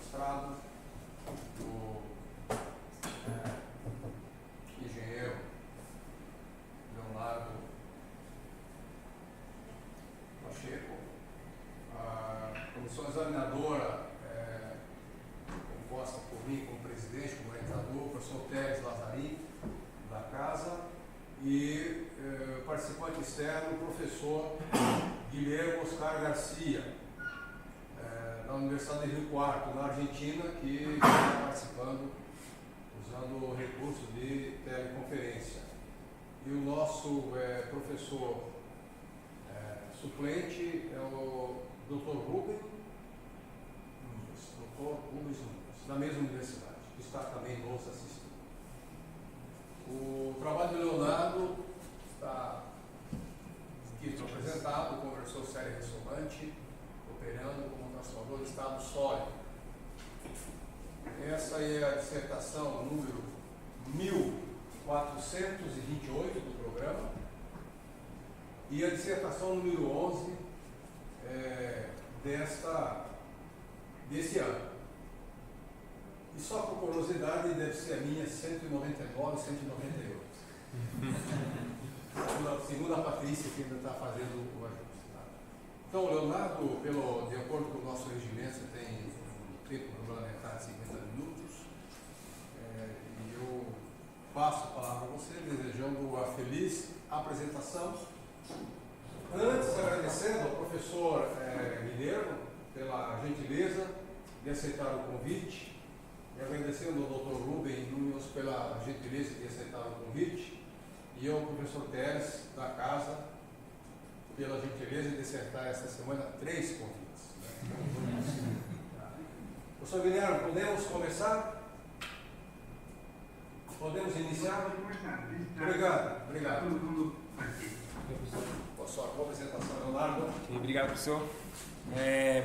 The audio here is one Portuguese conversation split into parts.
mestrado do engenheiro Leonardo Pacheco. A comissão examinadora composta por mim como presidente, como orientador, o professor Teles Lazarim, da casa, e participante externo, o professor Guilherme Oscar Garcia, da Universidade de Rio Quarto, na Argentina, que está participando usando o recurso de teleconferência. E o nosso professor suplente é o Dr. Rubens Nunes, da mesma universidade, que está também nos assistindo. O trabalho do Leonardo está aqui apresentado, conversou série ressonante, operando como transformador de estado sólido. Essa é a dissertação número 1428 do programa e a dissertação número 11 desse ano. E só por curiosidade, deve ser a minha 199, 198. Segundo a Patrícia, que ainda está fazendo o ajuste. Tá? Então, o Leonardo, de acordo com o nosso regimento, tem um tempo regulamentar de 50 minutos. E eu passo a palavra a você, desejando a feliz apresentação. Antes, agradecendo ao professor Guilherme pela gentileza de aceitar o convite. E agradecendo ao Dr. Rubens Nunes pela gentileza de aceitar o convite, e ao professor Teles da casa pela gentileza de acertar esta semana 3 convites. Professor Guilherme, podemos começar? Podemos iniciar? Obrigado. Sua apresentação, Leonardo. Obrigado, professor.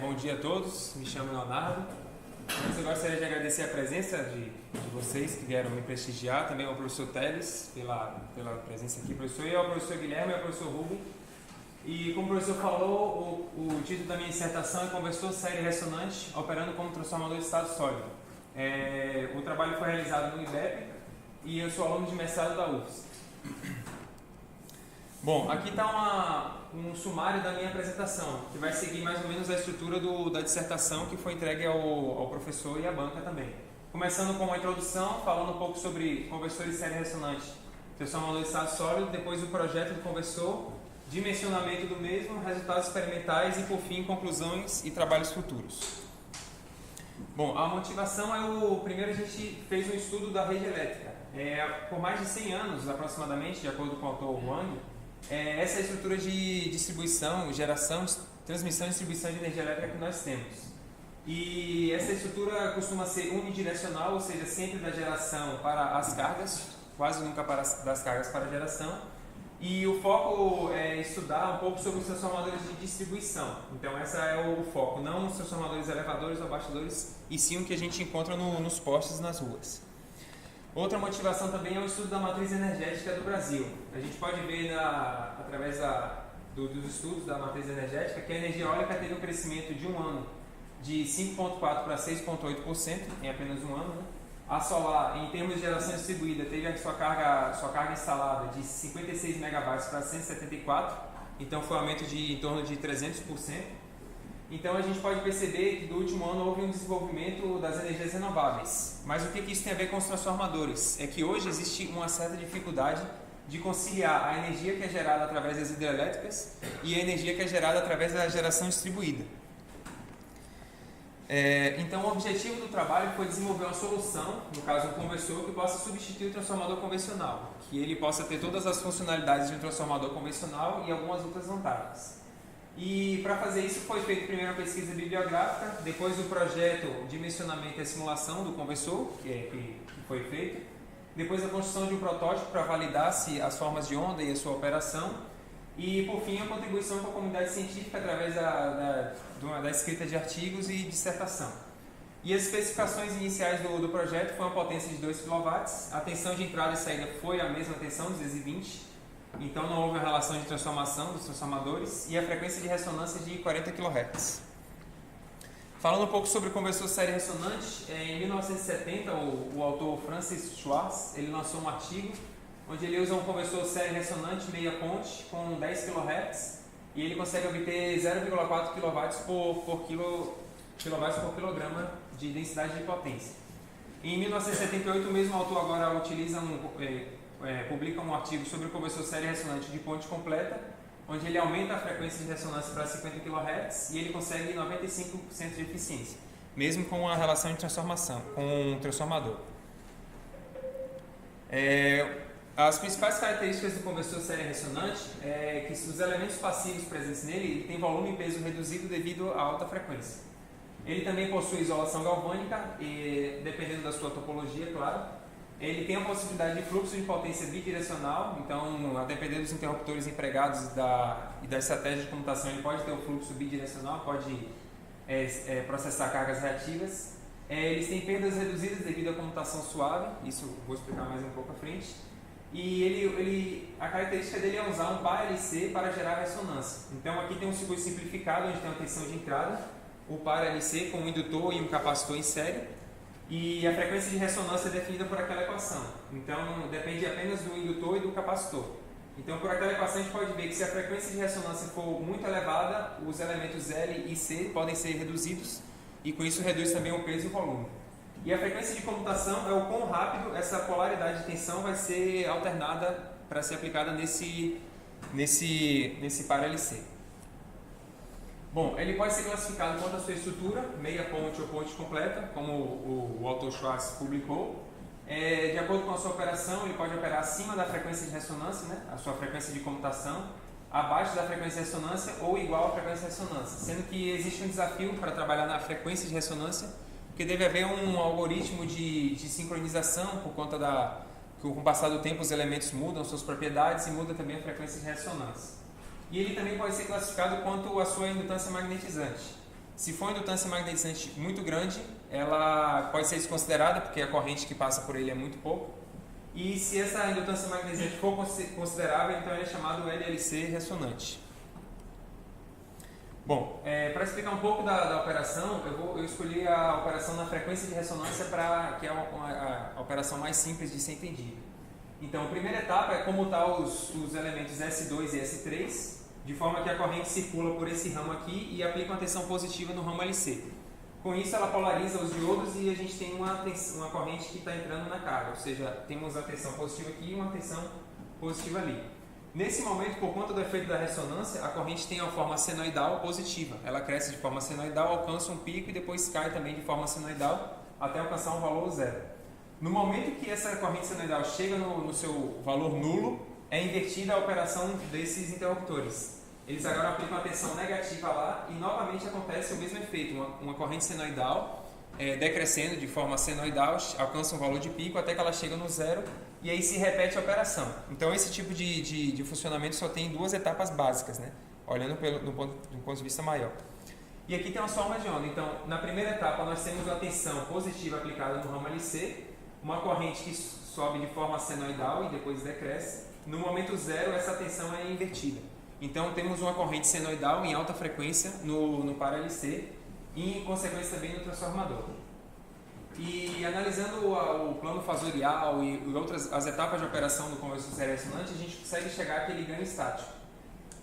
Bom dia a todos, me chamo Leonardo. Eu gostaria de agradecer a presença de vocês que vieram me prestigiar, também ao professor Teles pela presença aqui, professor, e ao professor Guilherme e ao professor Rubens. E como o professor falou, o título da minha dissertação é Conversor Série Ressonante operando como transformador de estado sólido. O trabalho foi realizado no IBEP e eu sou aluno de mestrado da UFS. Bom, aqui está um sumário da minha apresentação, que vai seguir mais ou menos a estrutura da dissertação que foi entregue ao professor e à banca também. Começando com uma introdução, falando um pouco sobre conversor de série ressonante, transformador de estado sólido, depois o projeto do conversor, dimensionamento do mesmo, resultados experimentais e, por fim, conclusões e trabalhos futuros. Bom, a motivação primeiro a gente fez um estudo da rede elétrica. Por mais de 100 anos, aproximadamente, de acordo com o autor Wang, essa é a estrutura de distribuição, geração, transmissão e distribuição de energia elétrica que nós temos. E essa estrutura costuma ser unidirecional, ou seja, sempre da geração para as cargas, quase nunca das cargas para a geração. E o foco é estudar um pouco sobre os transformadores de distribuição. Então, esse é o foco, não os transformadores elevadores ou abaixadores, e sim o que a gente encontra nos postes nas ruas. Outra motivação também é o estudo da matriz energética do Brasil. A gente pode ver através dos estudos da matriz energética que a energia eólica teve um crescimento de um ano de 5,4% para 6,8% em apenas um ano. Né? A solar, em termos de geração distribuída, teve a sua carga instalada de 56 megawatts para 174, então foi um aumento de em torno de 300%. Então a gente pode perceber que do último ano houve um desenvolvimento das energias renováveis. Mas o que isso tem a ver com os transformadores? É que hoje existe uma certa dificuldade de conciliar a energia que é gerada através das hidrelétricas e a energia que é gerada através da geração distribuída. Então o objetivo do trabalho foi desenvolver uma solução, no caso um conversor, que possa substituir o transformador convencional, que ele possa ter todas as funcionalidades de um transformador convencional e algumas outras vantagens. E para fazer isso foi feita primeiro a pesquisa bibliográfica, depois o projeto de dimensionamento e simulação do conversor, que foi feito, depois a construção de um protótipo para validar as formas de onda e a sua operação, e por fim a contribuição com a comunidade científica através da escrita de artigos e dissertação. E as especificações iniciais do projeto foi uma potência de 2 kW, a tensão de entrada e saída foi a mesma tensão, 220, então não houve uma relação de transformação dos transformadores, e a frequência de ressonância de 40 kHz. Falando um pouco sobre o conversor série ressonante, em 1970 o autor Francis Schwartz ele lançou um artigo onde ele usa um conversor série ressonante meia ponte com 10 kHz e ele consegue obter 0,4 kW por quilograma de densidade de potência. Em 1978 o mesmo autor agora publica um artigo sobre o conversor série ressonante de ponte completa, onde ele aumenta a frequência de ressonância para 50 kHz e ele consegue 95% de eficiência, mesmo com a relação de transformação, com um transformador. As principais características do conversor série ressonante é que os elementos passivos presentes nele têm volume e peso reduzido devido à alta frequência. Ele também possui isolação galvânica e, dependendo da sua topologia, claro, ele tem a possibilidade de fluxo de potência bidirecional, então, a depender dos interruptores empregados e da estratégia de comutação, ele pode ter um fluxo bidirecional, pode processar cargas reativas. Eles têm perdas reduzidas devido à comutação suave, isso vou explicar mais um pouco à frente. E a característica dele é usar um par LC para gerar ressonância. Então, aqui tem um circuito simplificado, onde tem uma tensão de entrada, o par LC com um indutor e um capacitor em série. E a frequência de ressonância é definida por aquela equação. Então, depende apenas do indutor e do capacitor. Então, por aquela equação, a gente pode ver que se a frequência de ressonância for muito elevada, os elementos L e C podem ser reduzidos e com isso reduz também o peso e o volume. E a frequência de comutação é o quão rápido essa polaridade de tensão vai ser alternada para ser aplicada nesse par LC. Bom, ele pode ser classificado quanto à sua estrutura, meia ponte ou ponte completa, como o autor Schwartz publicou. De acordo com a sua operação, ele pode operar acima da frequência de ressonância, né, a sua frequência de comutação, abaixo da frequência de ressonância ou igual à frequência de ressonância, sendo que existe um desafio para trabalhar na frequência de ressonância, porque deve haver um algoritmo de sincronização por conta que com o passar do tempo os elementos mudam suas propriedades e muda também a frequência de ressonância. E ele também pode ser classificado quanto à sua indutância magnetizante. Se for uma indutância magnetizante muito grande, ela pode ser desconsiderada, porque a corrente que passa por ele é muito pouco. E se essa indutância magnetizante for considerável, então ele é chamado LLC ressonante. Bom, para explicar um pouco da operação, eu escolhi a operação na frequência de ressonância, que é a operação mais simples de ser entendida. Então, a primeira etapa é comutar os elementos S2 e S3, de forma que a corrente circula por esse ramo aqui e aplica uma tensão positiva no ramo LC. Com isso, ela polariza os diodos e a gente tem uma corrente que está entrando na carga, ou seja, temos a tensão positiva aqui e uma tensão positiva ali. Nesse momento, por conta do efeito da ressonância, a corrente tem a forma senoidal positiva. Ela cresce de forma senoidal, alcança um pico e depois cai também de forma senoidal até alcançar um valor zero. No momento que essa corrente senoidal chega no seu valor nulo, é invertida a operação desses interruptores. Eles agora aplicam a tensão negativa lá e novamente acontece o mesmo efeito. Uma corrente senoidal decrescendo de forma senoidal, alcança um valor de pico até que ela chega no zero e aí se repete a operação. Então esse tipo de funcionamento só tem duas etapas básicas, né? Olhando do ponto de vista maior. E aqui tem umas formas de onda. Então, na primeira etapa nós temos uma tensão positiva aplicada no ramo LC, uma corrente que sobe de forma senoidal e depois decresce. No momento zero, essa tensão é invertida. Então, temos uma corrente senoidal em alta frequência no par LC e, em consequência, também no transformador. E analisando o plano fasorial e as etapas de operação do conversor série ressonante, a gente consegue chegar àquele ganho estático,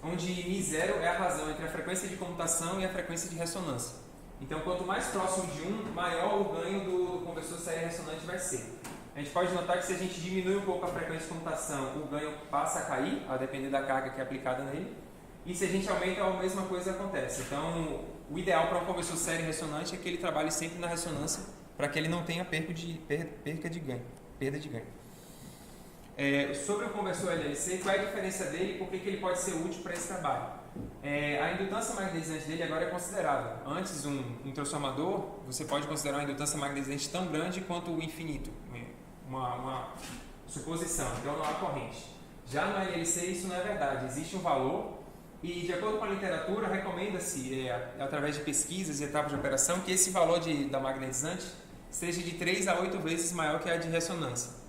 onde μ0 é a razão entre a frequência de comutação e a frequência de ressonância. Então, quanto mais próximo de 1, maior o ganho do conversor série ressonante vai ser. A gente pode notar que se a gente diminui um pouco a frequência de comutação, o ganho passa a cair, a depender da carga que é aplicada nele. E se a gente aumenta, a mesma coisa acontece. Então, o ideal para um conversor série ressonante é que ele trabalhe sempre na ressonância, para que ele não tenha perda de ganho. Sobre o conversor LLC, qual é a diferença dele e por que ele pode ser útil para esse trabalho? A indutância magnetizante dele agora é considerável. Antes, um transformador, você pode considerar uma indutância magnetizante tão grande quanto o infinito, uma suposição, então não há corrente. Já no LLC isso não é verdade, existe um valor e, de acordo com a literatura, recomenda-se, através de pesquisas e etapas de operação, que esse valor da magnetizante seja de 3 a 8 vezes maior que a de ressonância.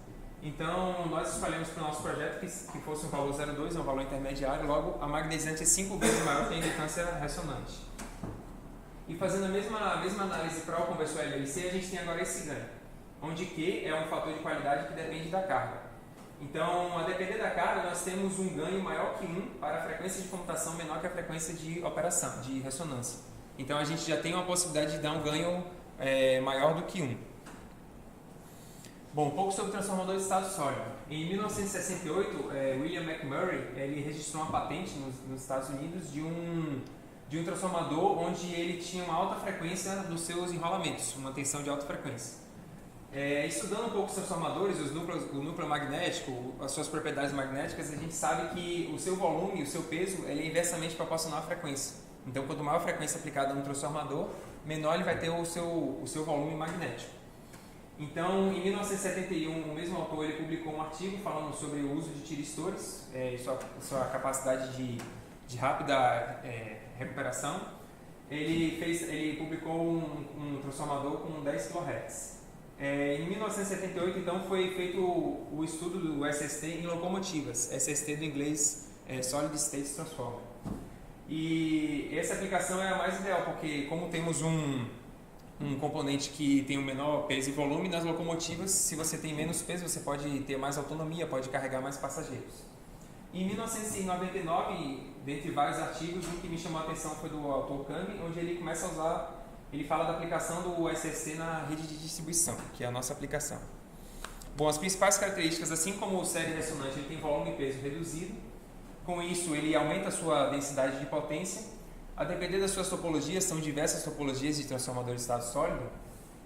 Então, nós escolhemos para o nosso projeto que fosse um valor 0,2, um valor intermediário, logo a magnetizante é 5 vezes maior que a indutância ressonante. E fazendo a mesma análise para o conversor LLC, a gente tem agora esse ganho, onde Q é um fator de qualidade que depende da carga. Então, a depender da carga, nós temos um ganho maior que 1 para a frequência de comutação menor que a frequência de operação, de ressonância. Então, a gente já tem uma possibilidade de dar um ganho maior do que 1. Bom, um pouco sobre o transformador de estado sólido. Em 1968, William McMurray ele registrou uma patente nos Estados Unidos de um transformador onde ele tinha uma alta frequência nos seus enrolamentos, uma tensão de alta frequência. Estudando um pouco os transformadores, o núcleo magnético, as suas propriedades magnéticas, a gente sabe que o seu volume, o seu peso, ele é inversamente proporcional à frequência. Então, quanto maior a frequência aplicada no transformador, menor ele vai ter o seu volume magnético. Então, em 1971, o mesmo autor ele publicou um artigo falando sobre o uso de tiristores e sua capacidade de rápida recuperação. Ele publicou um transformador com 10 kHz. Em 1978, então, foi feito o estudo do SST em locomotivas, SST do inglês Solid State Transformer. E essa aplicação é a mais ideal, porque como temos um componente que tem um menor peso e volume, nas locomotivas, se você tem menos peso, você pode ter mais autonomia, pode carregar mais passageiros. Em 1999, dentre vários artigos, um que me chamou a atenção foi do autor Kami, onde ele começa a usar. Ele fala da aplicação do SST na rede de distribuição, que é a nossa aplicação. Bom, as principais características, assim como o série ressonante, ele tem volume e peso reduzido. Com isso, ele aumenta a sua densidade de potência. A depender das suas topologias, são diversas topologias de transformador de estado sólido,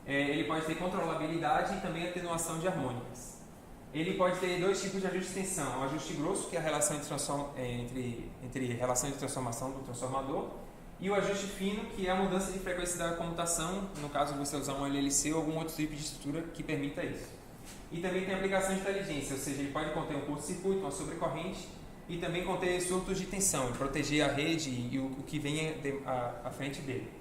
ele pode ter controlabilidade e também atenuação de harmônicas. Ele pode ter dois tipos de ajuste de tensão. O ajuste grosso, que é a relação entre relação de transformação do transformador, e o ajuste fino, que é a mudança de frequência da comutação, no caso de você usar um LLC ou algum outro tipo de estrutura que permita isso. E também tem aplicação de inteligência, ou seja, ele pode conter um curto-circuito, uma sobrecorrente, e também conter surtos de tensão, e proteger a rede e o que vem à frente dele.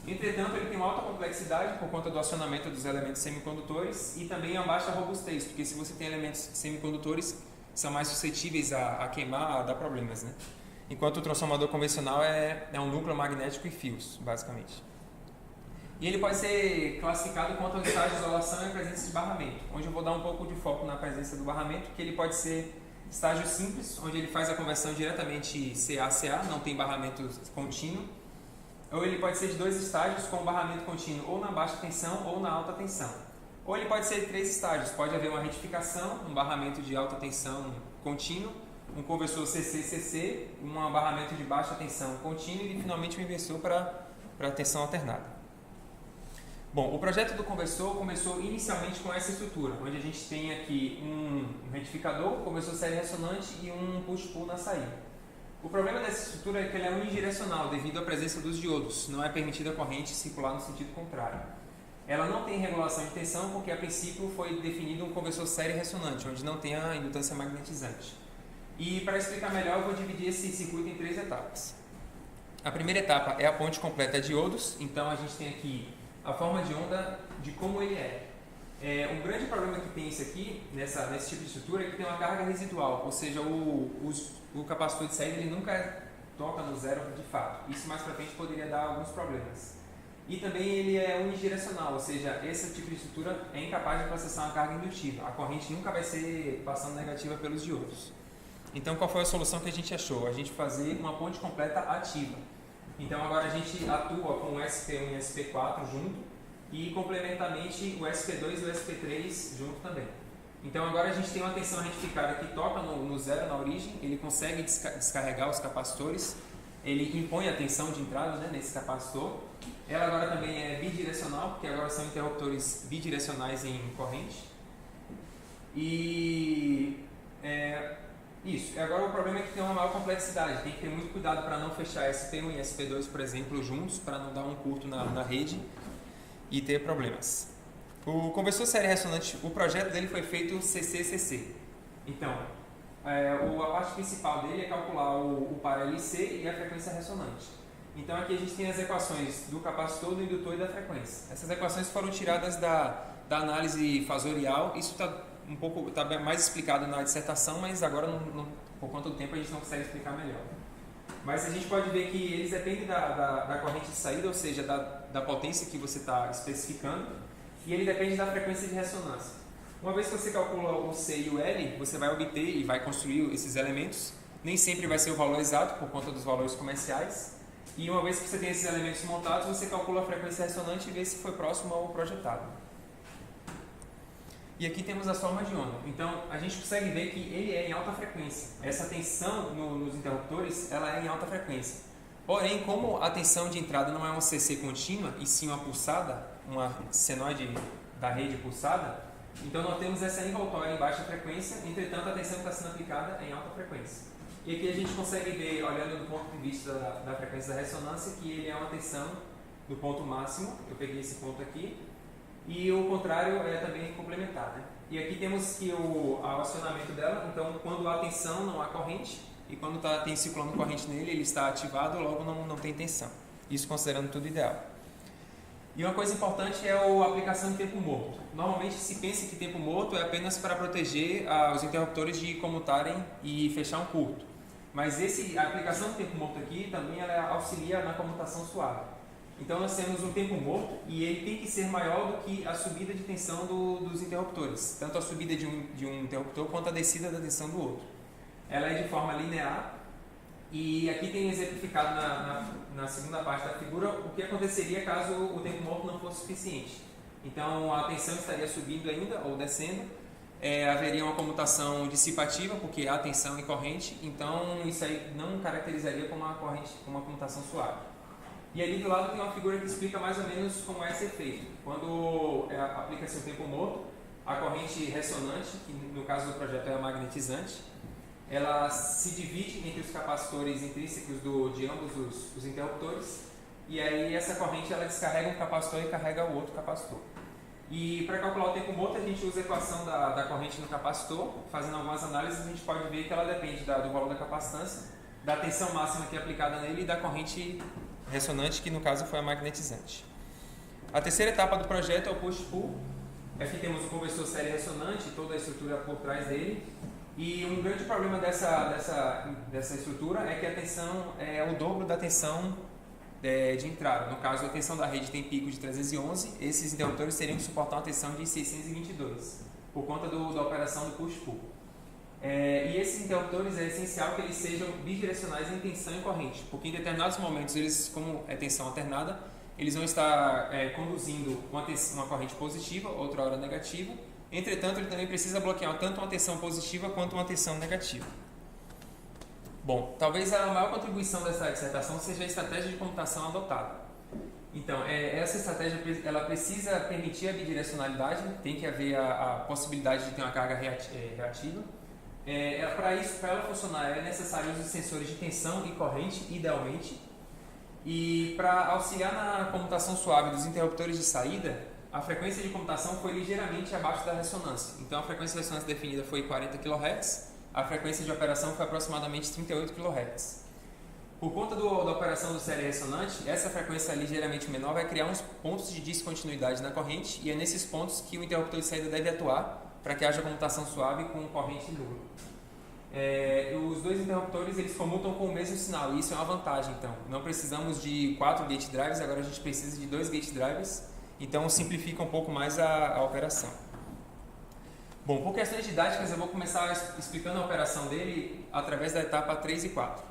Entretanto, ele tem uma alta complexidade por conta do acionamento dos elementos semicondutores e também a baixa robustez, porque se você tem elementos semicondutores, são mais suscetíveis a queimar, a dar problemas, né? Enquanto o transformador convencional é um núcleo magnético e fios, basicamente. E ele pode ser classificado quanto ao estágio de isolação e a presença de barramento, onde eu vou dar um pouco de foco na presença do barramento, que ele pode ser estágio simples, onde ele faz a conversão diretamente CA-CA, não tem barramento contínuo, ou ele pode ser de dois estágios com barramento contínuo ou na baixa tensão ou na alta tensão. Ou ele pode ser de três estágios, pode haver uma retificação, um barramento de alta tensão contínuo, um conversor CC-CC, um barramento de baixa tensão contínuo e finalmente um inversor para tensão alternada. Bom, o projeto do conversor começou inicialmente com essa estrutura, onde a gente tem aqui um retificador, conversor série ressonante e um push-pull na saída. O problema dessa estrutura é que ela é unidirecional devido à presença dos diodos, não é permitida a corrente circular no sentido contrário. Ela não tem regulação de tensão porque a princípio foi definido um conversor série ressonante, onde não tem a indutância magnetizante. E para explicar melhor, eu vou dividir esse circuito em três etapas. A primeira etapa é a ponte completa de diodos, então a gente tem aqui a forma de onda de como ele é. Um grande problema que tem isso aqui, nesse tipo de estrutura, é que tem uma carga residual, ou seja, o capacitor de saída ele nunca toca no zero de fato. Isso mais para frente poderia dar alguns problemas. E também ele é unidirecional, ou seja, esse tipo de estrutura é incapaz de processar uma carga indutiva. A corrente nunca vai ser passando negativa pelos diodos. Então, qual foi a solução que a gente achou? A gente fazer uma ponte completa ativa. Então, agora a gente atua com o SP1 e o SP4 junto e, complementarmente, o SP2 e o SP3 junto também. Então, agora a gente tem uma tensão retificada que toca no zero na origem, ele consegue descarregar os capacitores, ele impõe a tensão de entrada, né, nesse capacitor. Ela agora também é bidirecional, porque agora são interruptores bidirecionais em corrente. E isso. Agora o problema é que tem uma maior complexidade, tem que ter muito cuidado para não fechar SP1 e SP2, por exemplo, juntos, para não dar um curto na rede e ter problemas. O conversor série ressonante, o projeto dele foi feito CC-CC. Então, a parte principal dele é calcular o par LC e a frequência ressonante. Então aqui a gente tem as equações do capacitor, do indutor e da frequência. Essas equações foram tiradas da análise fasorial. Isso está mais explicado na dissertação, mas agora, por conta do tempo, a gente não consegue explicar melhor. Mas a gente pode ver que eles dependem da corrente de saída, ou seja, da potência que você está especificando, e ele depende da frequência de ressonância. Uma vez que você calcula o C e o L, você vai obter e vai construir esses elementos. Nem sempre vai ser o valor exato, por conta dos valores comerciais. E uma vez que você tem esses elementos montados, você calcula a frequência ressonante e vê se foi próximo ao projetado. E aqui temos as formas de onda. Então, a gente consegue ver que ele é em alta frequência. Essa tensão nos interruptores, ela é em alta frequência. Porém, como a tensão de entrada não é uma CC contínua, e sim uma pulsada, uma senoide da rede pulsada, então nós temos essa envoltória em baixa frequência, entretanto a tensão que está sendo aplicada é em alta frequência. E aqui a gente consegue ver, olhando do ponto de vista da frequência da ressonância, que ele é uma tensão do ponto máximo, eu peguei esse ponto aqui, e o contrário é também complementar. Né? E aqui temos que o acionamento dela, então quando há tensão não há corrente, e quando tem circulando corrente nele, ele está ativado, logo não tem tensão. Isso considerando tudo ideal. E uma coisa importante é a aplicação de tempo morto. Normalmente se pensa que tempo morto é apenas para proteger os interruptores de comutarem e fechar um curto. Mas a aplicação de tempo morto aqui também ela auxilia na comutação suave. Então nós temos um tempo morto e ele tem que ser maior do que a subida de tensão dos interruptores. Tanto a subida de um interruptor quanto a descida da tensão do outro. Ela é de forma linear. E aqui tem exemplificado na segunda parte da figura o que aconteceria caso o tempo morto não fosse suficiente. Então a tensão estaria subindo ainda ou descendo, haveria uma comutação dissipativa porque há tensão e corrente, então isso aí não caracterizaria como uma comutação suave. E ali do lado tem uma figura que explica mais ou menos como é esse efeito. Quando aplica-se o tempo morto, a corrente ressonante, que no caso do projeto é a magnetizante, ela se divide entre os capacitores intrínsecos de ambos os interruptores e aí essa corrente ela descarrega um capacitor e carrega o outro capacitor. E para calcular o tempo morto a gente usa a equação da corrente no capacitor, fazendo algumas análises a gente pode ver que ela depende do valor da capacitância, da tensão máxima que é aplicada nele e da corrente ressonante que no caso foi a magnetizante. A terceira etapa do projeto é o push-pull. Aqui temos o conversor série ressonante, toda a estrutura por trás dele. E um grande problema dessa estrutura é que a tensão é o dobro da tensão de entrada. No caso, a tensão da rede tem pico de 311, esses interruptores teriam que suportar uma tensão de 622, por conta da operação do push-pull. E esses interruptores é essencial que eles sejam bidirecionais em tensão e corrente, porque em determinados momentos, eles, como é tensão alternada, eles vão estar conduzindo uma corrente positiva, outra hora negativa. Entretanto, ele também precisa bloquear tanto uma tensão positiva quanto uma tensão negativa. Bom, talvez a maior contribuição dessa dissertação seja a estratégia de computação adotada. Então, essa estratégia ela precisa permitir a bidirecionalidade, tem que haver a possibilidade de ter uma carga reativa. Para ela funcionar, é necessário os sensores de tensão e corrente, idealmente. E para auxiliar na comutação suave dos interruptores de saída, a frequência de comutação foi ligeiramente abaixo da ressonância. Então a frequência de ressonância definida foi 40 kHz, a frequência de operação foi aproximadamente 38 kHz. Por conta da operação do série ressonante, essa frequência ligeiramente menor vai criar uns pontos de descontinuidade na corrente e é nesses pontos que o interruptor de saída deve atuar para que haja comutação suave com corrente nula. Os dois interruptores eles comutam com o mesmo sinal e isso é uma vantagem. Então, não precisamos de 4 gate drivers, agora a gente precisa de 2 gate drivers. Então simplifica um pouco mais a operação. Bom, por questões didáticas eu vou começar explicando a operação dele através da etapa 3 e 4.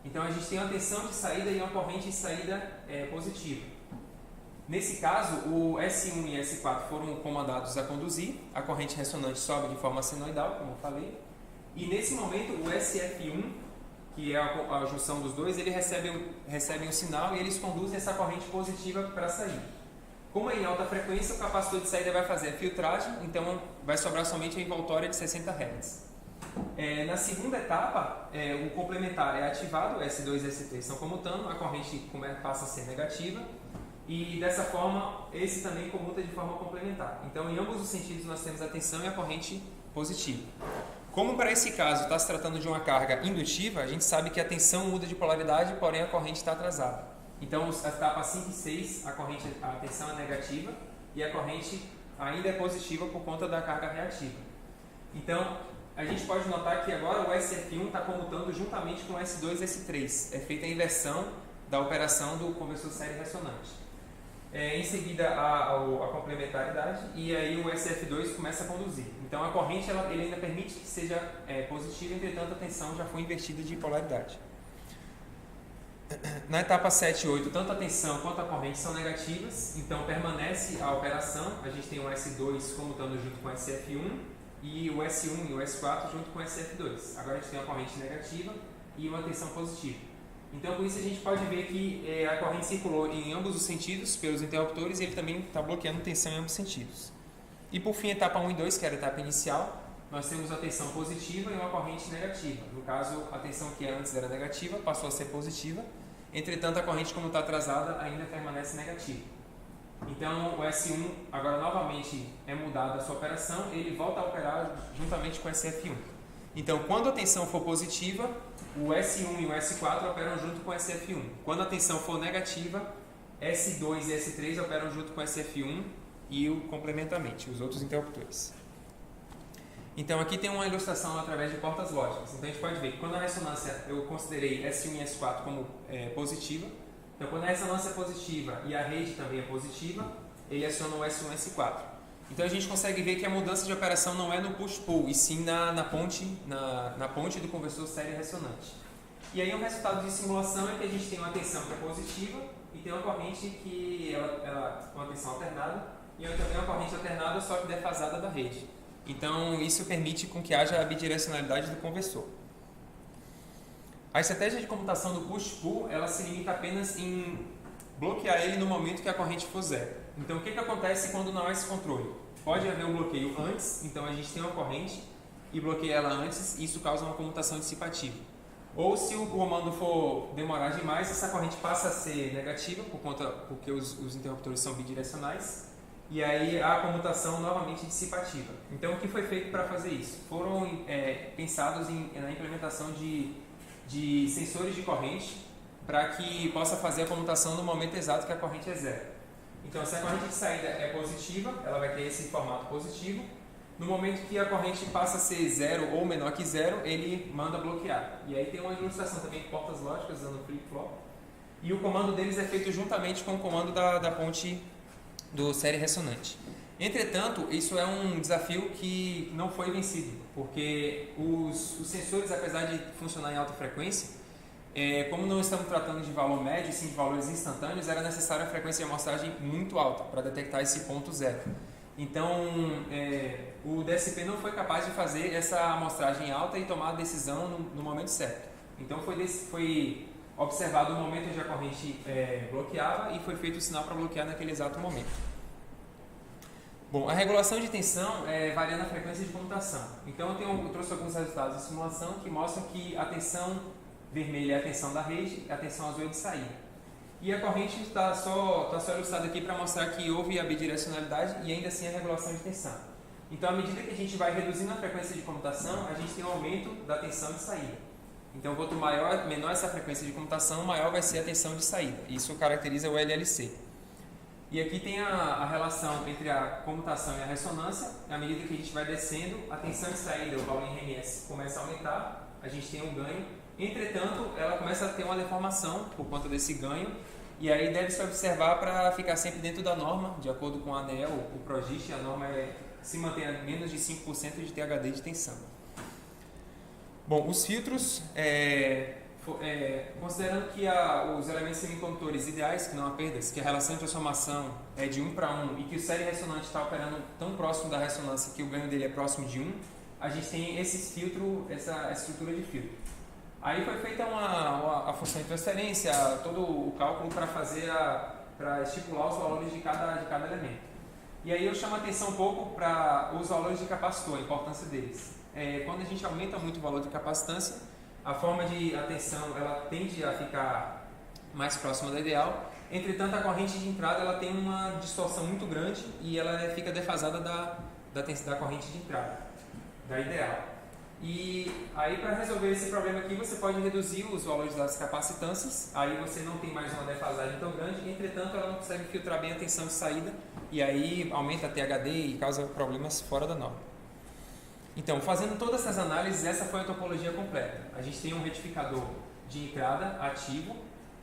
Então a gente tem uma tensão de saída e uma corrente de saída positiva. Nesse caso, o S1 e S4 foram comandados a conduzir, a corrente ressonante sobe de forma senoidal, como eu falei, e nesse momento o SF1, que é a junção dos dois, ele recebe um sinal e eles conduzem essa corrente positiva para sair. Como é em alta frequência, o capacitor de saída vai fazer a filtragem, então vai sobrar somente a envoltória de 60 Hz. Na segunda etapa, o complementar é ativado, S2 e S3 estão comutando, a corrente passa a ser negativa e dessa forma esse também comuta de forma complementar. Então em ambos os sentidos nós temos a tensão e a corrente positiva. Como para esse caso está se tratando de uma carga indutiva, a gente sabe que a tensão muda de polaridade, porém a corrente está atrasada. Então, as etapas 5 e 6, a tensão é negativa e a corrente ainda é positiva por conta da carga reativa. Então, a gente pode notar que agora o SF1 está comutando juntamente com o S2 e S3. É feita a inversão da operação do conversor série ressonante. Em seguida, a complementaridade, e aí o SF2 começa a conduzir. Então, a corrente ele ainda permite que seja positiva, entretanto, a tensão já foi invertida de polaridade. Na etapa 7 e 8, tanto a tensão quanto a corrente são negativas, então permanece a operação. A gente tem o S2 comutando junto com o SF1 e o S1 e o S4 junto com o SF2. Agora a gente tem uma corrente negativa e uma tensão positiva. Então, com isso, a gente pode ver que a corrente circulou em ambos os sentidos pelos interruptores e ele também está bloqueando tensão em ambos os sentidos. E por fim, etapa 1 e 2, que era a etapa inicial, nós temos a tensão positiva e uma corrente negativa. No caso, a tensão que antes era negativa passou a ser positiva, entretanto, a corrente, como está atrasada, ainda permanece negativa. Então, o S1 agora novamente é mudada a sua operação, ele volta a operar juntamente com o SF1. Então, quando a tensão for positiva, o S1 e o S4 operam junto com o SF1. Quando a tensão for negativa, S2 e S3 operam junto com o SF1 e o complementamente, os outros interruptores. Então, aqui tem uma ilustração através de portas lógicas. Então, a gente pode ver que quando a ressonância, eu considerei S1 e S4 como positiva. Então, quando a ressonância é positiva e a rede também é positiva, ele aciona o S1 e S4. Então, a gente consegue ver que a mudança de operação não é no push-pull, e sim na ponte do conversor série ressonante. E aí, o resultado de simulação é que a gente tem uma tensão que é positiva e tem uma corrente que ela com uma tensão alternada, e também uma corrente alternada, só que defasada da rede. Então, isso permite com que haja a bidirecionalidade do conversor. A estratégia de comutação do push-pull, ela se limita apenas em bloquear ele no momento que a corrente for zero. Então, o que acontece quando não há esse controle? Pode haver um bloqueio antes, então a gente tem uma corrente e bloqueia ela antes, e isso causa uma comutação dissipativa. Ou se o comando for demorar demais, essa corrente passa a ser negativa, porque os interruptores são bidirecionais, e aí a comutação novamente dissipativa. Então, o que foi feito para fazer isso? Foram pensados na implementação de sensores de corrente para que possa fazer a comutação no momento exato que a corrente é zero. Então, se a corrente de saída é positiva, ela vai ter esse formato positivo. No momento que a corrente passa a ser zero ou menor que zero, ele manda bloquear. E aí tem uma ilustração também de portas lógicas usando flip-flop. E o comando deles é feito juntamente com o comando da ponte do série ressonante. Entretanto, isso é um desafio que não foi vencido, porque os sensores, apesar de funcionar em alta frequência, como não estamos tratando de valor médio, sim de valores instantâneos, era necessária a frequência de amostragem muito alta para detectar esse ponto zero. Então, o DSP não foi capaz de fazer essa amostragem alta e tomar a decisão no momento certo. Então, foi observado o momento onde a corrente bloqueava e foi feito o sinal para bloquear naquele exato momento. Bom, a regulação de tensão varia na frequência de comutação. Então, eu trouxe alguns resultados de simulação que mostram que a tensão vermelha é a tensão da rede, a tensão azul é de saída. E a corrente está só ilustrada aqui para mostrar que houve a bidirecionalidade e ainda assim a regulação de tensão. Então, à medida que a gente vai reduzindo a frequência de comutação, a gente tem um aumento da tensão de saída. Então, quanto menor essa frequência de comutação, maior vai ser a tensão de saída. Isso caracteriza o LLC. E aqui tem a relação entre a comutação e a ressonância. À medida que a gente vai descendo, a tensão de saída, o valor em RMS, começa a aumentar, a gente tem um ganho. Entretanto, ela começa a ter uma deformação por conta desse ganho, e aí deve-se observar para ficar sempre dentro da norma, de acordo com a ANEEL, o PROGIST, a norma se mantém a menos de 5% de THD de tensão. Bom, os filtros, considerando que os elementos semicondutores ideais, que não há perdas, que a relação de transformação é de 1 para 1 e que o série ressonante está operando tão próximo da ressonância que o ganho dele é próximo de 1, a gente tem essa estrutura de filtro. Aí foi feita a função de transferência, todo o cálculo para estipular os valores de cada elemento. E aí eu chamo a atenção um pouco para os valores de capacitor, a importância deles. Quando a gente aumenta muito o valor de capacitância, a forma de tensão ela tende a ficar mais próxima da ideal. Entretanto, a corrente de entrada ela tem uma distorção muito grande e ela fica defasada da corrente de entrada, da ideal. E aí, para resolver esse problema aqui, você pode reduzir os valores das capacitâncias, aí você não tem mais uma defasagem tão grande, entretanto, ela não consegue filtrar bem a tensão de saída, e aí aumenta a THD e causa problemas fora da norma. Então, fazendo todas essas análises, essa foi a topologia completa. A gente tem um retificador de entrada ativo,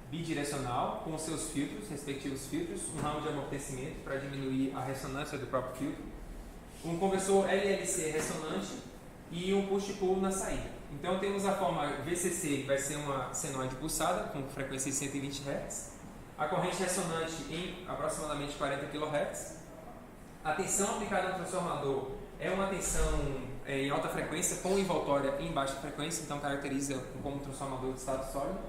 bidirecional, com seus filtros, respectivos filtros, um ramo de amortecimento para diminuir a ressonância do próprio filtro, um conversor LLC ressonante e um push-pull na saída. Então temos a forma VCC, que vai ser uma senoide pulsada com frequência de 120 Hz, a corrente ressonante em aproximadamente 40 kHz, a tensão aplicada no transformador é uma tensão em alta frequência com envoltória em baixa frequência, então caracteriza como um transformador de estado sólido.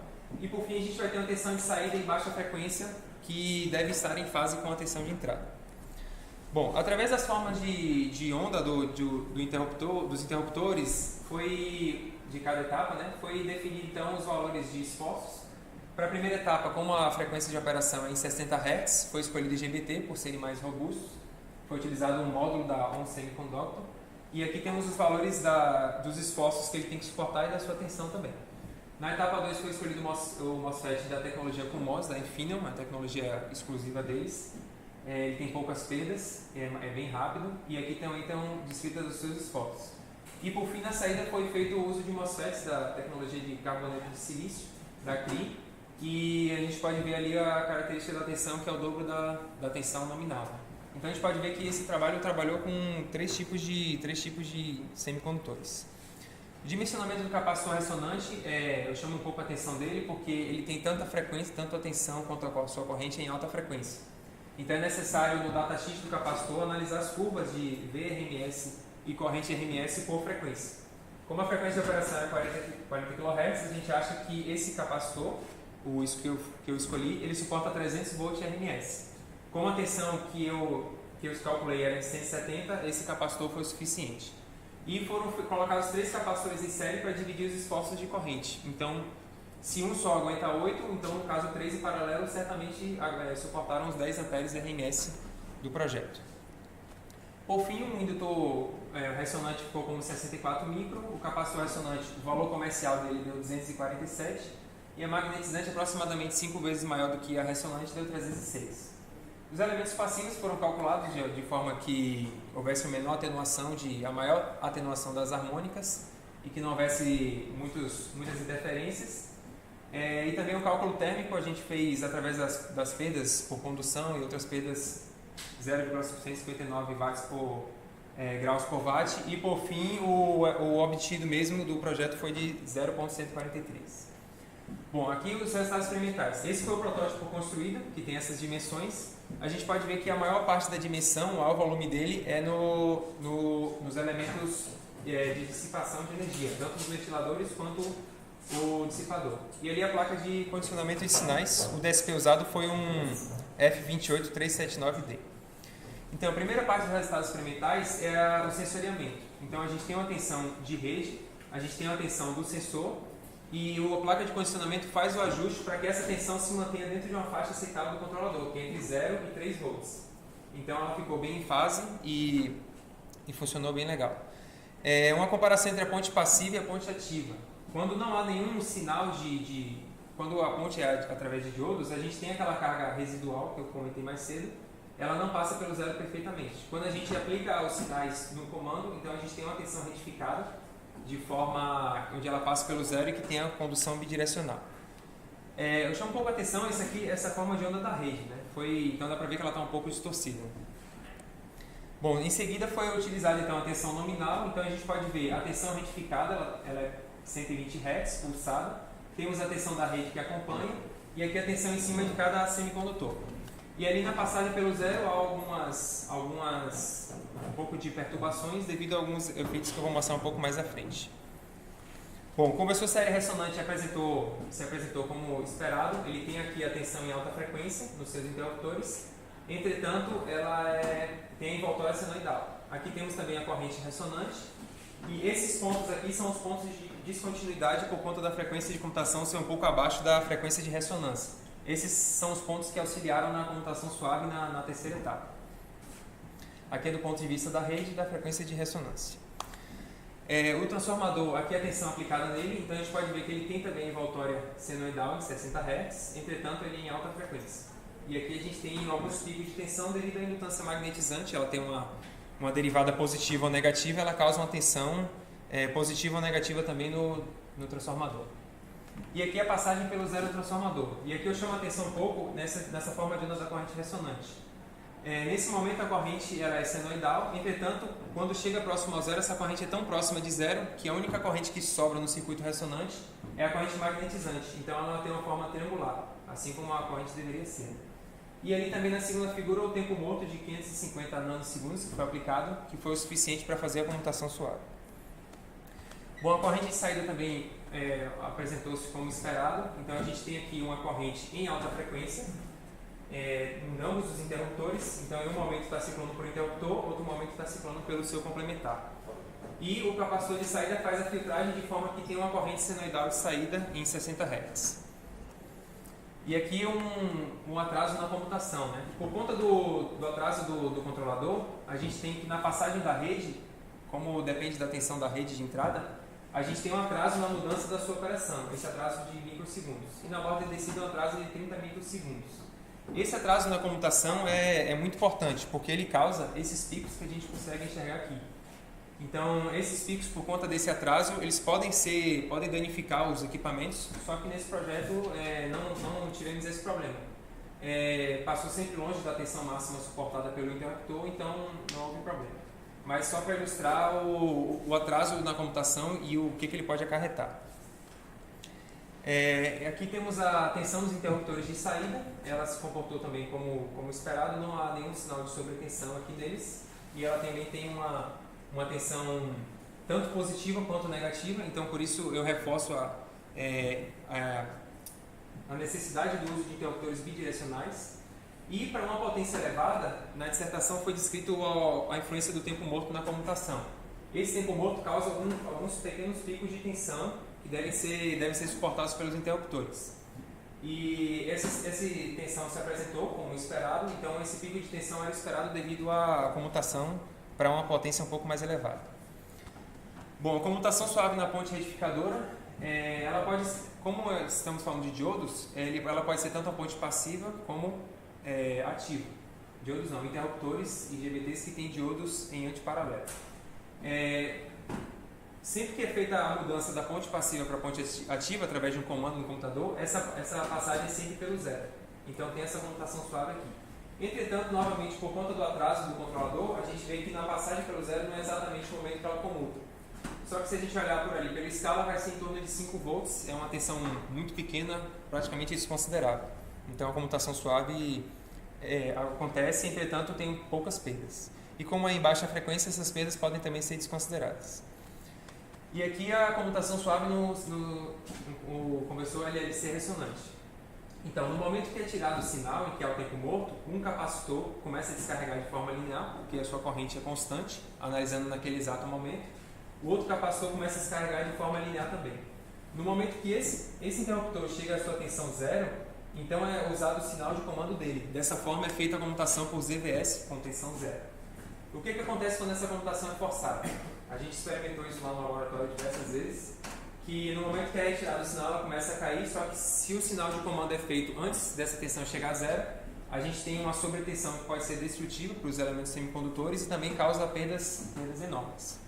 E por fim a gente vai ter uma tensão de saída em baixa frequência que deve estar em fase com a tensão de entrada. Bom, através das formas de onda dos interruptores, de cada etapa, né, foi definido então os valores de esforços. Para a primeira etapa, como a frequência de operação é em 60 Hz, foi escolhido IGBT por serem mais robustos. Foi utilizado um módulo da ON Semiconductor. E aqui temos os valores dos esforços que ele tem que suportar e da sua tensão também. Na etapa 2 foi escolhido o MOSFET da tecnologia CMOS, da Infineon, uma tecnologia exclusiva deles. Ele tem poucas perdas, é bem rápido, e aqui também estão descritas os seus esforços. E por fim, na saída foi feito o uso de MOSFETs da tecnologia de carboneto de silício, da CRI, e a gente pode ver ali a característica da tensão, que é o dobro da tensão nominal. Então a gente pode ver que esse trabalho trabalhou com três tipos de semicondutores. O dimensionamento do capacitor ressonante, eu chamo um pouco a atenção dele porque ele tem tanta frequência, tanto a tensão quanto a sua corrente em alta frequência. Então é necessário no datasheet do capacitor analisar as curvas de VRMS e corrente RMS por frequência. Como a frequência de operação é 40 kHz, a gente acha que esse capacitor, que eu escolhi, ele suporta 300 volts RMS. Como a tensão que eu calculei era de 170, esse capacitor foi o suficiente. E foram colocados 3 capacitores em série para dividir os esforços de corrente. Então, se um só aguenta 8, então no caso 3 em paralelo certamente suportaram os 10 amperes RMS do projeto. Por fim, o indutor ressonante ficou como 64 micro, o capacitor ressonante, o valor comercial dele deu 247 e a magnetizante aproximadamente 5 vezes maior do que a ressonante deu 306. Os elementos passivos foram calculados de forma que houvesse a maior atenuação das harmônicas e que não houvesse muitas interferências. E também o cálculo térmico a gente fez através das perdas por condução e outras perdas 0,159 watts graus por watt. E por fim o obtido mesmo do projeto foi de 0,143. Bom, aqui os resultados experimentais. Esse foi o protótipo construído, que tem essas dimensões. A gente pode ver que a maior parte da dimensão, o volume dele, é nos elementos de dissipação de energia, tanto os ventiladores quanto o dissipador. E ali a placa de condicionamento de sinais, o DSP usado foi um F28379D. Então, a primeira parte dos resultados experimentais é o sensoriamento. Então, a gente tem uma tensão de rede, a gente tem uma tensão do sensor, e a placa de condicionamento faz o ajuste para que essa tensão se mantenha dentro de uma faixa aceitável do controlador, que é entre 0 e 3 volts. Então ela ficou bem em fase e funcionou bem legal. Uma comparação entre a ponte passiva e a ponte ativa. Quando não há nenhum sinal quando a ponte é através de diodos, a gente tem aquela carga residual que eu comentei mais cedo, ela não passa pelo zero perfeitamente. Quando a gente aplica os sinais no comando, então a gente tem uma tensão retificada, de forma onde ela passa pelo zero e que tem a condução bidirecional. Eu chamo um pouco a atenção essa forma de onda da rede, né? Então dá para ver que ela está um pouco distorcida. Bom, em seguida foi utilizada então a tensão nominal, então a gente pode ver a tensão retificada, ela é 120 Hz pulsada, temos a tensão da rede que acompanha e aqui a tensão em cima de cada semicondutor. E ali na passagem pelo zero há um pouco de perturbações devido a alguns efeitos que eu vou mostrar um pouco mais à frente. Bom, o conversor série ressonante se apresentou como esperado. Ele tem aqui a tensão em alta frequência nos seus interruptores. Entretanto, ela tem a envoltória senoidal. Aqui temos também a corrente ressonante. E esses pontos aqui são os pontos de descontinuidade por conta da frequência de comutação ser um pouco abaixo da frequência de ressonância. Esses são os pontos que auxiliaram na comutação suave na terceira etapa. Aqui é do ponto de vista da rede e da frequência de ressonância. O transformador, aqui é a tensão aplicada nele, então a gente pode ver que ele tem também envoltória senoidal em 60 Hz, entretanto ele é em alta frequência. E aqui a gente tem alguns picos de tensão devido à indutância magnetizante, ela tem uma uma derivada positiva ou negativa, ela causa uma tensão positiva ou negativa também no transformador. E aqui a passagem pelo zero transformador. E aqui eu chamo a atenção um pouco nessa forma de onda da corrente ressonante. Nesse momento a corrente ela é senoidal, entretanto, quando chega próximo ao zero, essa corrente é tão próxima de zero que a única corrente que sobra no circuito ressonante é a corrente magnetizante. Então ela tem uma forma triangular, assim como a corrente deveria ser. E ali também na segunda figura o tempo morto de 550 nanosegundos que foi aplicado, que foi o suficiente para fazer a comutação suave. Bom, a corrente de saída também apresentou-se como esperado. Então a gente tem aqui uma corrente em alta frequência em ambos os interruptores. Então em um momento está ciclando por interruptor, outro momento está ciclando pelo seu complementar. E o capacitor de saída faz a filtragem de forma que tem uma corrente senoidal de saída em 60 Hz. E aqui um atraso na computação, né? Por conta do atraso do controlador, a gente tem que na passagem da rede, como depende da tensão da rede de entrada, a gente tem um atraso na mudança da sua operação, esse atraso de microsegundos. E na borda de descida um atraso de 30 microsegundos. Esse atraso na comutação é muito importante, porque ele causa esses picos que a gente consegue enxergar aqui. Então, esses picos, por conta desse atraso, eles podem danificar os equipamentos, só que nesse projeto não tivemos esse problema. Passou sempre longe da tensão máxima suportada pelo interruptor, então não houve problema. Mas só para ilustrar o atraso na computação e o que ele pode acarretar. Aqui temos a tensão dos interruptores de saída, ela se comportou também como esperado, não há nenhum sinal de sobretensão aqui neles, e ela também tem uma tensão tanto positiva quanto negativa, então por isso eu reforço a necessidade do uso de interruptores bidirecionais. E para uma potência elevada, na dissertação foi descrito a influência do tempo morto na comutação. Esse tempo morto causa alguns pequenos picos de tensão que devem ser suportados pelos interruptores. E essa tensão se apresentou como esperado, então esse pico de tensão era esperado devido à comutação para uma potência um pouco mais elevada. Bom, a comutação suave na ponte retificadora, ela pode, como estamos falando de diodos, ela pode ser tanto a ponte passiva como ativa. Diodos não, interruptores e GBTs que têm diodos em antiparalelo. Sempre que é feita a mudança da ponte passiva para a ponte ativa através de um comando no computador, essa passagem é sempre pelo zero. Então tem essa comutação suave aqui. Entretanto, novamente, por conta do atraso do controlador, a gente vê que na passagem pelo zero não é exatamente o momento que ela comuta. Só que se a gente olhar por ali pela escala, vai ser em torno de 5 volts, é uma tensão muito pequena, praticamente desconsiderável. Então a comutação suave acontece, entretanto tem poucas perdas. E como é em baixa frequência, essas perdas podem também ser desconsideradas. E aqui a comutação suave no conversor LLC ressonante. Então, no momento que é tirado o sinal, em que é o tempo morto, um capacitor começa a descarregar de forma linear, porque a sua corrente é constante, analisando naquele exato momento. O outro capacitor começa a descarregar de forma linear também. No momento que esse interruptor chega à sua tensão zero, então é usado o sinal de comando dele. Dessa forma é feita a comutação por ZVS com tensão zero. O que acontece quando essa comutação é forçada? A gente experimentou isso lá no laboratório diversas vezes, que no momento que é retirado o sinal ela começa a cair, só que se o sinal de comando é feito antes dessa tensão chegar a zero, a gente tem uma sobretensão que pode ser destrutiva para os elementos semicondutores e também causa perdas enormes.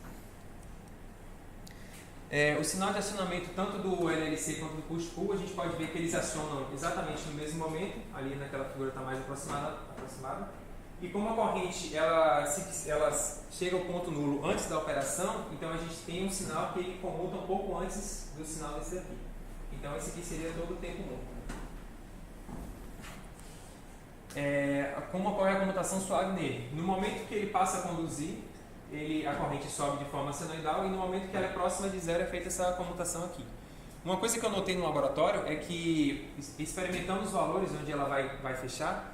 O sinal de acionamento tanto do LLC quanto do push-pull, a gente pode ver que eles acionam exatamente no mesmo momento, ali naquela figura está mais aproximada. E como a corrente ela chega ao ponto nulo antes da operação, então a gente tem um sinal que ele comuta um pouco antes do sinal desse daqui. Então esse aqui seria todo o tempo morto. Como ocorre a comutação suave nele? No momento que ele passa a conduzir, a corrente sobe de forma senoidal e no momento que ela é próxima de zero é feita essa comutação aqui. Uma coisa que eu notei no laboratório é que, experimentando os valores onde ela vai fechar,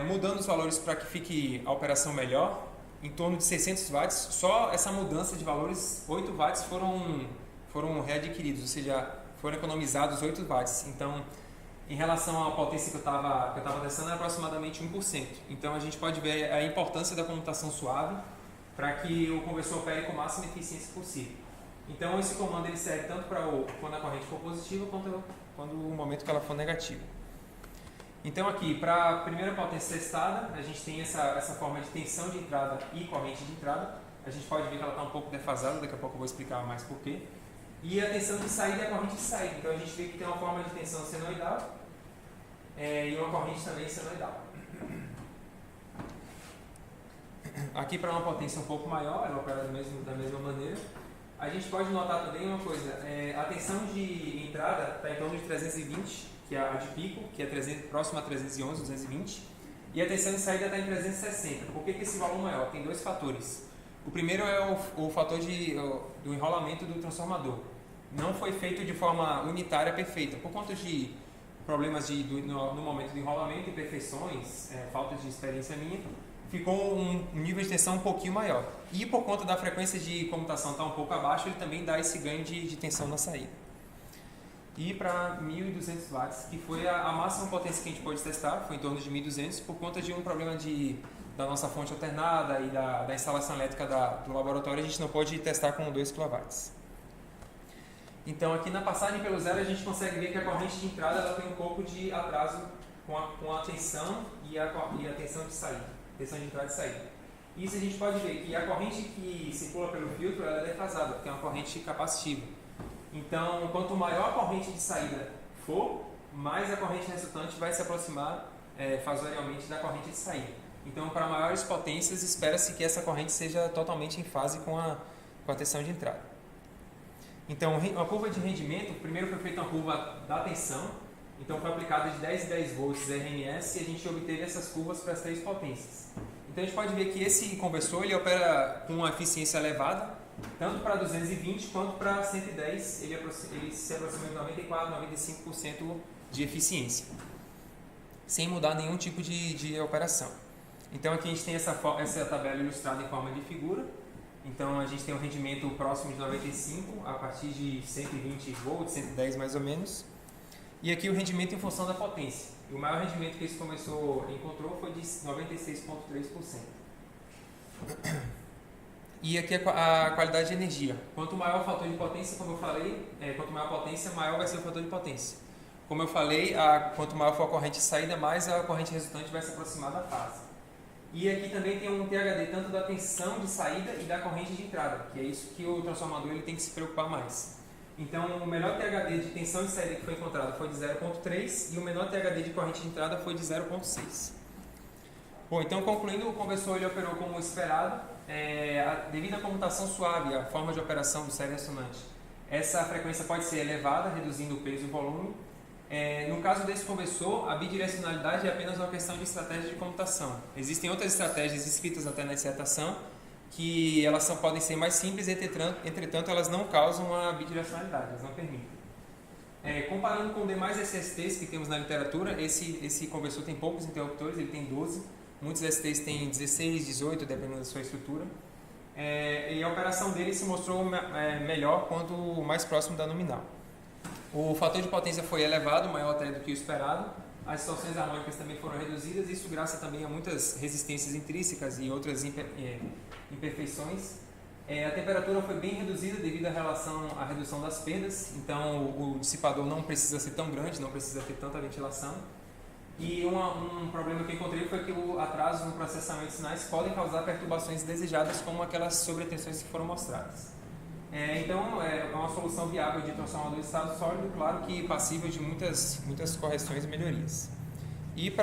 mudando os valores para que fique a operação melhor, em torno de 600 watts, só essa mudança de valores, 8 watts foram readquiridos, ou seja, foram economizados 8 watts. Então, em relação à potência que eu estava testando, é aproximadamente 1%. Então, a gente pode ver a importância da comutação suave para que o conversor opere com a máxima eficiência possível. Então, esse comando ele serve tanto para quando a corrente for positiva, quanto no momento que ela for negativa. Então aqui, para a primeira potência testada, a gente tem essa forma de tensão de entrada e corrente de entrada. A gente pode ver que ela está um pouco defasada, daqui a pouco eu vou explicar mais porquê. E a tensão de saída e a corrente de saída. Então a gente vê que tem uma forma de tensão senoidal e uma corrente também senoidal. Aqui para uma potência um pouco maior, ela opera da mesma maneira. A gente pode notar também uma coisa, a tensão de entrada está em torno de 320, que é a de pico, que é próxima a 311, 220, e a tensão de saída está em 360. Por que esse valor maior? Tem dois fatores. O primeiro é o fator do enrolamento do transformador. Não foi feito de forma unitária perfeita, por conta de problemas no momento do enrolamento, imperfeições, falta de experiência minha, ficou um nível de tensão um pouquinho maior. E por conta da frequência de comutação estar um pouco abaixo, ele também dá esse ganho de tensão na saída. E para 1.200 watts, que foi a máxima potência que a gente pôde testar, foi em torno de 1.200, por conta de um problema da nossa fonte alternada e da instalação elétrica do laboratório, a gente não pôde testar com 2 kW. Então aqui na passagem pelo zero a gente consegue ver que a corrente de entrada ela tem um pouco de atraso com a tensão e a tensão de saída. Tensão de entrada e saída. Isso a gente pode ver que a corrente que circula pelo filtro ela é defasada, porque é uma corrente capacitiva. Então, quanto maior a corrente de saída for, mais a corrente resultante vai se aproximar fasorialmente da corrente de saída. Então, para maiores potências, espera-se que essa corrente seja totalmente em fase com a tensão de entrada. Então, a curva de rendimento, primeiro foi feita uma curva da tensão. Então foi aplicado de 10 e 10 volts RMS e a gente obteve essas curvas para as 3 potências. Então a gente pode ver que esse conversor ele opera com uma eficiência elevada, tanto para 220 quanto para 110, ele se aproxima de 94, 95% de eficiência, sem mudar nenhum tipo de operação. Então aqui a gente tem essa tabela ilustrada em forma de figura. Então a gente tem um rendimento próximo de 95 a partir de 120 volts, 110 mais ou menos. E aqui o rendimento em função da potência. E o maior rendimento que esse conversor encontrou foi de 96,3%. E aqui a qualidade de energia. Quanto maior o fator de potência, como eu falei, quanto maior a potência, maior vai ser o fator de potência. Como eu falei, quanto maior for a corrente de saída, mais a corrente resultante vai se aproximar da fase. E aqui também tem um THD tanto da tensão de saída e da corrente de entrada, que é isso que o transformador ele tem que se preocupar mais. Então, o melhor THD de tensão de saída que foi encontrado foi de 0,3 e o menor THD de corrente de entrada foi de 0,6. Bom, então concluindo, o conversor ele operou como esperado, devido à comutação suave, a forma de operação do série ressonante. Essa frequência pode ser elevada, reduzindo o peso e o volume. No caso desse conversor, a bidirecionalidade é apenas uma questão de estratégia de comutação. Existem outras estratégias escritas até na dissertação, que elas podem ser mais simples, entretanto elas não causam a bidirecionalidade, elas não permitem. Comparando com demais SSTs que temos na literatura, esse conversor tem poucos interruptores, ele tem 12, muitos SSTs têm 16, 18, dependendo da sua estrutura, e a operação dele se mostrou melhor quanto mais próximo da nominal. O fator de potência foi elevado, maior até do que o esperado. As distorções harmônicas também foram reduzidas, isso graças também a muitas resistências intrínsecas e outras imperfeições. A temperatura foi bem reduzida devido à redução das perdas, então o dissipador não precisa ser tão grande, não precisa ter tanta ventilação. E um problema que eu encontrei foi que o atraso no processamento de sinais podem causar perturbações indesejadas, como aquelas sobretensões que foram mostradas. Então, é uma solução viável de transformador de estado sólido, claro que passível de muitas correções e melhorias. E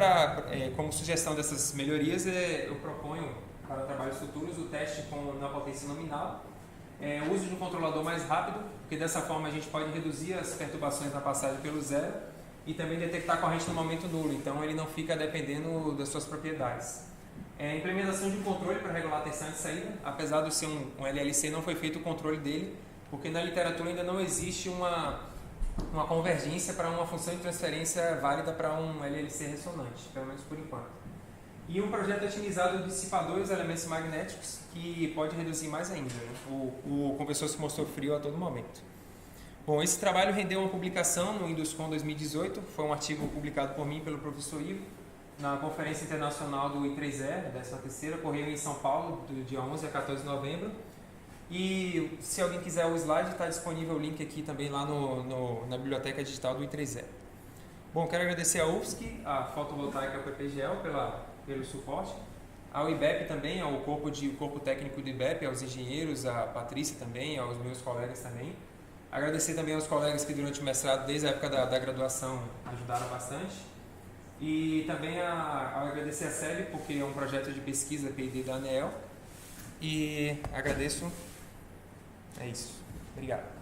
como sugestão dessas melhorias, eu proponho para trabalhos futuros o teste na potência nominal, o uso de um controlador mais rápido, porque dessa forma a gente pode reduzir as perturbações na passagem pelo zero e também detectar a corrente no momento nulo, então ele não fica dependendo das suas propriedades. Implementação de um controle para regular a tensão de saída, apesar de ser um LLC, não foi feito o controle dele, porque na literatura ainda não existe uma convergência para uma função de transferência válida para um LLC ressonante, pelo menos por enquanto. E um projeto otimizado de dissipadores e elementos magnéticos, que pode reduzir mais ainda, né? O conversor se mostrou frio a todo momento. Bom, esse trabalho rendeu uma publicação no Induscon 2018, foi um artigo publicado por mim e pelo professor Ivo, na Conferência Internacional do I3E, 13ª, ocorreu em São Paulo, do dia 11 a 14 de novembro. E se alguém quiser o slide, está disponível o link aqui também lá na biblioteca digital do I3E. Bom, quero agradecer a UFSC, a Fotovoltaica PPGL pelo suporte, ao IBEP também, ao corpo técnico do IBEP, aos engenheiros, a Patrícia também, aos meus colegas também. Agradecer também aos colegas que durante o mestrado, desde a época da graduação, ajudaram bastante. E também agradecer a SEB, porque é um projeto de pesquisa P&D da ANEEL. E agradeço. É isso. Obrigado.